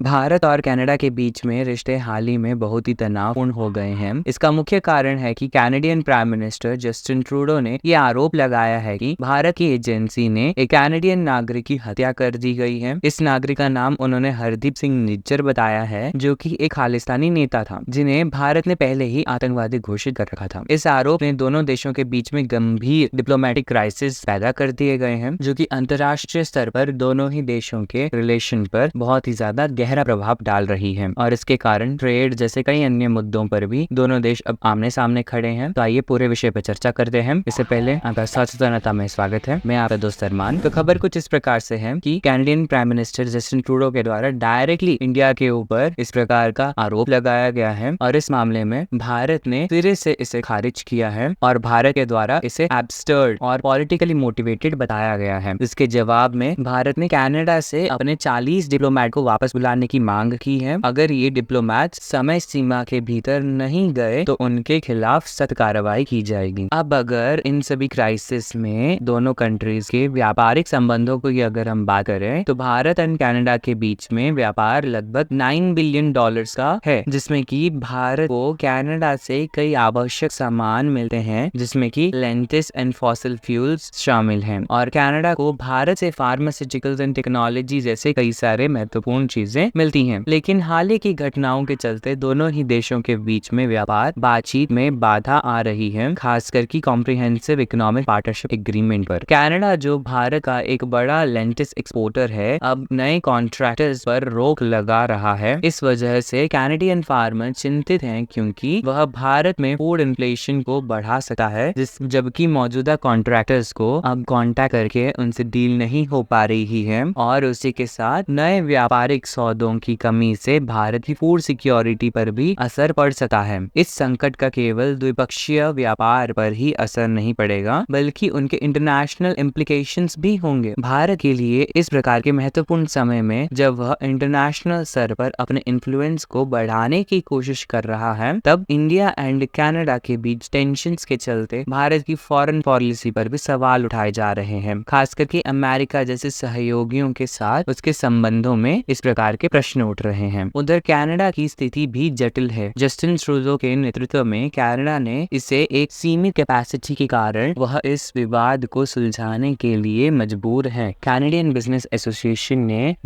भारत और कनाडा के बीच में रिश्ते हाल ही में बहुत ही तनावपूर्ण हो गए हैं। इसका मुख्य कारण है कि Canadian prime minister Justin Trudeau ने ये आरोप लगाया है कि भारत की एजेंसी ने एक कैनेडियन नागरिक की हत्या कर दी गई है। इस नागरिक का नाम उन्होंने हरदीप सिंह निज्जर बताया है, जो कि एक खालिस्तानी नेता था, जिन्हें भारत ने पहले ही आतंकवादी घोषित कर रखा था। इस आरोप ने दोनों देशों के बीच में गंभीर डिप्लोमेटिक क्राइसिस पैदा कर दिए गए हैं, जो कि अंतर्राष्ट्रीय स्तर पर दोनों ही देशों के रिलेशन पर बहुत ही ज्यादा गहरा प्रभाव डाल रही है और इसके कारण ट्रेड जैसे कई अन्य मुद्दों पर भी दोनों देश अब आमने सामने खड़े हैं। तो आइए पूरे विषय पर चर्चा करते हैं। इससे पहले आपका सचेतनता में स्वागत है। मैं आपका दोस्त अरमान। तो खबर कुछ इस प्रकार से है कि Canadian prime minister Justin Trudeau के द्वारा डायरेक्टली इंडिया के ऊपर इस प्रकार का आरोप लगाया गया है और इस मामले में भारत ने सिरे से इसे खारिज किया है और भारत के द्वारा इसे एब्सर्ड और पॉलिटिकली मोटिवेटेड बताया गया है। इसके जवाब में भारत ने कनाडा से अपने 40 डिप्लोमेट को वापस बुलाने की मांग की है। अगर ये डिप्लोमेट समय सीमा के भीतर नहीं गए तो उनके खिलाफ सख्त कार्रवाई की जाएगी। अब अगर इन सभी क्राइसिस में दोनों कंट्रीज के व्यापारिक संबंधों की अगर हम बात करें तो भारत और कनाडा के बीच में व्यापार लगभग $9 बिलियन का है, जिसमें कि भारत को कनाडा से कई आवश्यक सामान मिलते हैं, जिसमें कि लेंटिस एंड फॉसिल फ्यूल्स शामिल हैं और कनाडा को भारत से फार्मास्यूटिकल्स एंड टेक्नोलॉजी जैसे कई सारे महत्वपूर्ण चीजें मिलती हैं। लेकिन हाल ही की घटनाओं के चलते दोनों ही देशों के बीच में व्यापार बातचीत में बाधा आ रही है, खासकर की कॉम्प्रिहेंसिव इकोनॉमिक पार्टनरशिप एग्रीमेंट पर। कनाडा जो भारत का एक बड़ा लेंटिस एक्सपोर्टर है, अब नए कॉन्ट्रैक्टर्स पर रोक लगा रहा है। इस वजह से कैनेडियन फार्मर चिंतित हैं, क्योंकि वह भारत में फूड इन्फ्लेशन को बढ़ा सकता है, जबकि मौजूदा कॉन्ट्रैक्टर्स को अब कांटेक्ट करके उनसे डील नहीं हो पा रही है और उसी के साथ नए व्यापारिक सौदों की कमी से भारत की फूड सिक्योरिटी पर भी असर पड़ सकता है। इस संकट का केवल द्विपक्षीय व्यापार पर ही असर नहीं पड़ेगा, बल्कि उनके इंटरनेशनल इम्प्लीकेशंस भी होंगे। भारत के लिए इस प्रकार के महत्वपूर्ण समय में जब वह इंटरनेशनल स्तर पर अपने इन्फ्लुएंस को बढ़ाने की कोशिश कर रहा है, तब इंडिया एंड कनाडा के बीच टेंशंस के चलते भारत की फॉरेन पॉलिसी पर भी सवाल उठाए जा रहे हैं, खास करके अमेरिका जैसे सहयोगियों के साथ उसके संबंधों में इस प्रकार के प्रश्न उठ रहे हैं। उधर कनाडा की स्थिति भी जटिल है। जस्टिन ट्रूडो के नेतृत्व में कनाडा ने इसे एक सीमित कैपेसिटी के कारण वह इस विवाद को सुलझाने के लिए मजबूर है। कैनेडियन बिजनेस एसोसिएशन ने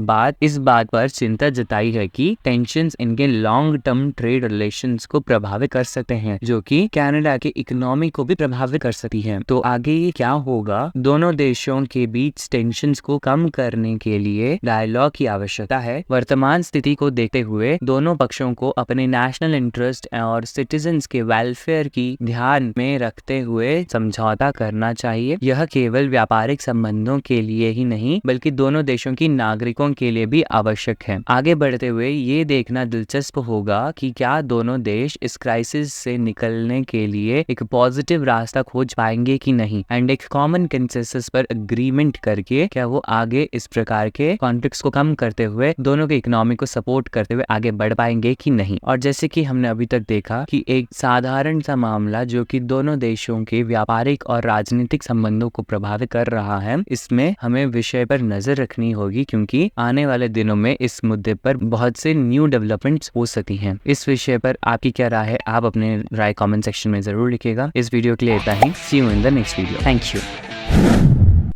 इस बात पर चिंता जताई है कि टेंशंस इनके लॉन्ग टर्म ट्रेड रिलेशंस को प्रभावित कर सकते हैं, जो कि कनाडा की इकोनॉमी को भी प्रभावित कर सकती है। तो आगे ये क्या होगा? दोनों देशों के बीच टेंशंस को कम करने के लिए डायलॉग की आवश्यकता है। वर्तमान स्थिति को देखते हुए दोनों पक्षों को अपने नेशनल इंटरेस्ट और सिटीजन्स के वेलफेयर की ध्यान में रखते हुए समझौता करना चाहिए। यह केवल व्यापारिक संबंधों के लिए ही नहीं, बल्कि दोनों देशों की नागरिकों के लिए भी आवश्यक है। आगे बढ़ते हुए ये देखना दिलचस्प होगा कि क्या दोनों देश इस क्राइसिस से निकलने के लिए एक पॉजिटिव रास्ता खोज पाएंगे कि नहीं, एंड एक कॉमन कंसेंसस पर एग्रीमेंट करके क्या वो आगे इस प्रकार के कॉन्फ्लिक्ट्स को कम करते हुए दोनों के इकोनॉमी को सपोर्ट करते हुए आगे बढ़ पाएंगे कि नहीं। और जैसे कि हमने अभी तक देखा कि एक साधारण सा मामला जो कि दोनों देशों के व्यापारिक और राजनीतिक संबंधों को प्रभावित कर रहा है, इसमें हमें विषय पर नजर रखनी होगी, क्योंकि आने वाले दिनों में इस मुद्दे पर बहुत से न्यू डेवलपमेंट्स हो सकती हैं। इस विषय पर आपकी क्या राय है? आप अपने राय कमेंट सेक्शन में जरूर लिखिएगा। इस वीडियो के लिए इतना ही। See you in the next video. Thank you.